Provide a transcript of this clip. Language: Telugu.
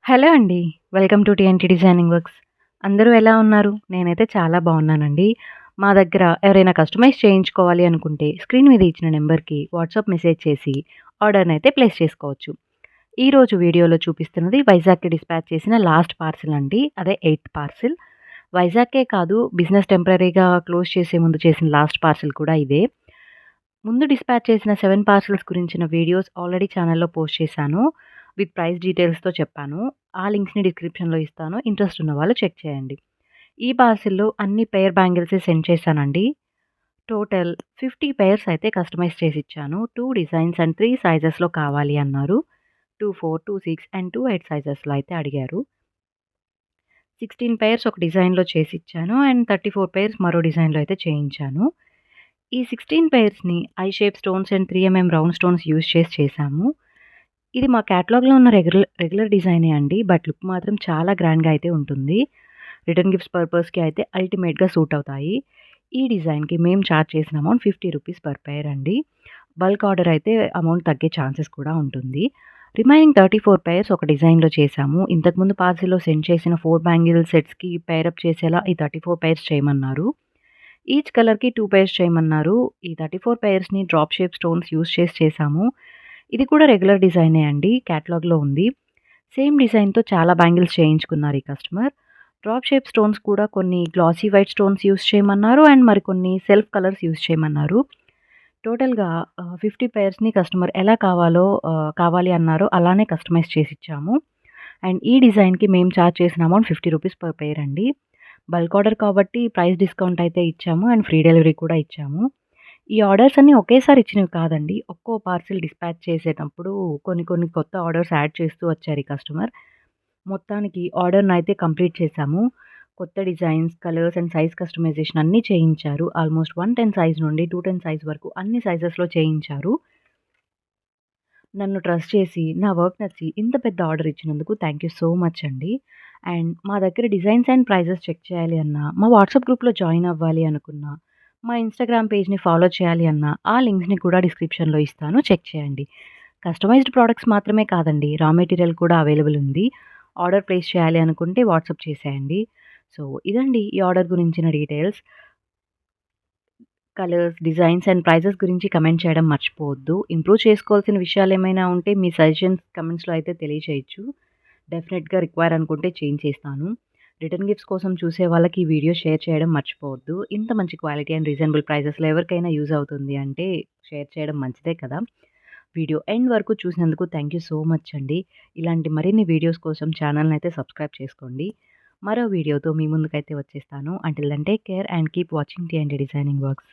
హలో అండి. Welcome to TNT designing works. అందరూ ఎలా ఉన్నారు? నేనైతే చాలా బాగున్నానండి. మా దగ్గర ఎవరైనా కస్టమైజ్ చేయించుకోవాలి అనుకుంటే స్క్రీన్ మీద ఇచ్చిన నంబర్‌కి వాట్సాప్ మెసేజ్ చేసి ఆర్డర్‌నైతే ప్లేస్ చేసుకోవచ్చు. ఈరోజు వీడియోలో చూపిస్తున్నది వైజాగ్‌కి డిస్పాచ్ చేసిన లాస్ట్ పార్సెల్ అండి. అదే 8థ్ పార్సెల్. వైజాగ్‌కే కాదు బిజినెస్ టెంపరరీగా క్లోజ్ చేసే ముందు చేసిన లాస్ట్ పార్సెల్ కూడా ఇదే. ముందు డిస్పాచ్ చేసిన 7 పార్సెల్స్ గురించిన వీడియోస్ ఆల్రెడీ ఛానెల్‌లో పోస్ట్ చేశాను. విత్ ప్రైస్ డీటెయిల్స్‌తో చెప్పాను. ఆ లింక్స్‌ని డిస్క్రిప్షన్‌లో ఇస్తాను. ఇంట్రెస్ట్ ఉన్న వాళ్ళు చెక్ చేయండి. ఈ పార్సెల్‌లో అన్ని పెయిర్ బ్యాంగిల్సే సెండ్ చేశానండి. టోటల్ 50 పెయిర్స్ అయితే కస్టమైజ్ చేసిచ్చాను. 2 డిజైన్స్ అండ్ 3 సైజెస్‌లో కావాలి అన్నారు. 2, 4, 2, 6 అండ్ 2, 8 సైజెస్‌లో అయితే అడిగారు. 16 పెయిర్స్ ఒక డిజైన్‌లో చేసిచ్చాను. అండ్ 34 పెయిర్స్ మరో డిజైన్‌లో అయితే చేయించాను. ఈ 16 పెయిర్స్‌ని I shape stones and 3 round stones use చేశాము. ఇది మా కేటలాగ్‌లో ఉన్న రెగ్యులర్ డిజైనే అండి. బట్ లుక్ మాత్రం చాలా గ్రాండ్‌గా అయితే ఉంటుంది. రిటర్న్ గిఫ్ట్స్ పర్పస్‌కి అయితే అల్టిమేట్‌గా సూట్ అవుతాయి. ఈ డిజైన్‌కి మేము చార్జ్ చేసిన అమౌంట్ ₹50 పర్ పెయిర్ అండి. బల్క్ ఆర్డర్ అయితే అమౌంట్ తగ్గే ఛాన్సెస్ కూడా ఉంటుంది. రిమైనింగ్ 34 పెయిర్స్ ఒక డిజైన్‌లో చేశాము. ఇంతకుముందు పార్సిల్‌లో సెండ్ చేసిన 4 బ్యాంగిల్ సెట్స్‌కి పెయిర్ అప్ చేసేలా ఈ 34 పెయిర్స్ చేయమన్నారు. ఈచ్ కలర్‌కి 2 పెయిర్స్ చేయమన్నారు. ఈ 34 పెయిర్స్‌ని డ్రాప్ షేప్ స్టోన్స్ యూజ్ చేసాము. ఇది కూడా రెగ్యులర్ డిజైనే అండి. కేటలాగ్‌లో ఉంది. సేమ్ డిజైన్‌తో చాలా బ్యాంగిల్స్ చేయించుకున్నారు ఈ కస్టమర్. డ్రాప్ షేప్ స్టోన్స్ కూడా కొన్ని గ్లాసీ వైట్ స్టోన్స్ యూజ్ చేయమన్నారు. అండ్ మరికొన్ని సెల్ఫ్ కలర్స్ యూజ్ చేయమన్నారు. టోటల్‌గా 50 పెయిర్స్‌ని కస్టమర్ ఎలా కావాలి అన్నారో అలానే కస్టమైజ్ చేసిచ్చాము. అండ్ ఈ డిజైన్‌కి మేము చార్జ్ చేసిన అమౌంట్ ₹50 పర్ పెయిర్ అండి. బల్క్ ఆర్డర్ కాబట్టి ప్రైస్ డిస్కౌంట్ అయితే ఇచ్చాము. అండ్ ఫ్రీ డెలివరీ కూడా ఇచ్చాము. ఈ ఆర్డర్స్ అన్నీ ఒకేసారి ఇచ్చినవి కాదండి. ఒక్కో పార్సిల్ డిస్పాచ్ చేసేటప్పుడు కొన్ని కొన్ని కొత్త ఆర్డర్స్ యాడ్ చేస్తూ వచ్చారు ఈ కస్టమర్. మొత్తానికి ఆర్డర్‌నైతే కంప్లీట్ చేశాము. కొత్త designs, colours and size customisation అన్నీ చేయించారు. ఆల్మోస్ట్ 110 సైజ్ నుండి 210 సైజ్ వరకు అన్ని సైజెస్‌లో చేయించారు. నన్ను ట్రస్ట్ చేసి, నా వర్క్ నచ్చి ఇంత పెద్ద ఆర్డర్ ఇచ్చినందుకు థ్యాంక్ యూ సో మచ్ అండి. అండ్ మా దగ్గర డిజైన్స్ అండ్ ప్రైజెస్ చెక్ చేయాలి అన్నా, మా వాట్సాప్ గ్రూప్‌లో జాయిన్ అవ్వాలి అనుకున్నా, మా ఇన్‌స్టాగ్రామ్ పేజ్‌ని ఫాలో చేయాలి అన్నా, ఆ లింక్స్‌ని కూడా డిస్క్రిప్షన్‌లో ఇస్తాను. చెక్ చేయండి. కస్టమైజ్డ్ ప్రొడక్ట్స్ మాత్రమే కాదండి. రా మెటీరియల్ కూడా అవైలబుల్ ఉంది. ఆర్డర్ ప్లేస్ చేయాలి అనుకుంటే వాట్సాప్ చేసేయండి. సో, ఇదండి ఈ ఆర్డర్ గురించిన details. Colours, designs and prices గురించి కమెంట్ చేయడం మర్చిపోవద్దు. ఇంప్రూవ్ చేసుకోవాల్సిన విషయాలేమైనా ఉంటే మీ సజెషన్స్ కమెంట్స్‌లో అయితే తెలియచేయొచ్చు. డెఫినెట్‌గా రిక్వైర్ అనుకుంటే చేంజ్ చేస్తాను. రిటర్న్ గిఫ్ట్స్ కోసం చూసే వాళ్ళకి ఈ వీడియో షేర్ చేయడం మర్చిపోవద్దు. ఇంత మంచి క్వాలిటీ అండ్ రీజనబుల్ ప్రైజెస్‌లో ఎవరికైనా యూజ్ అవుతుంది అంటే షేర్ చేయడం మంచిదే కదా! వీడియో ఎండ్ వరకు చూసినందుకు థ్యాంక్ యూ సో మచ్ అండి. ఇలాంటి మరిన్ని వీడియోస్ కోసం ఛానల్‌ని అయితే సబ్స్క్రైబ్ చేసుకోండి. మరో వీడియోతో మీ ముందుకైతే వచ్చేస్తాను. Until then take care and keep watching టీ&టీ డిజైనింగ్ వర్క్స్.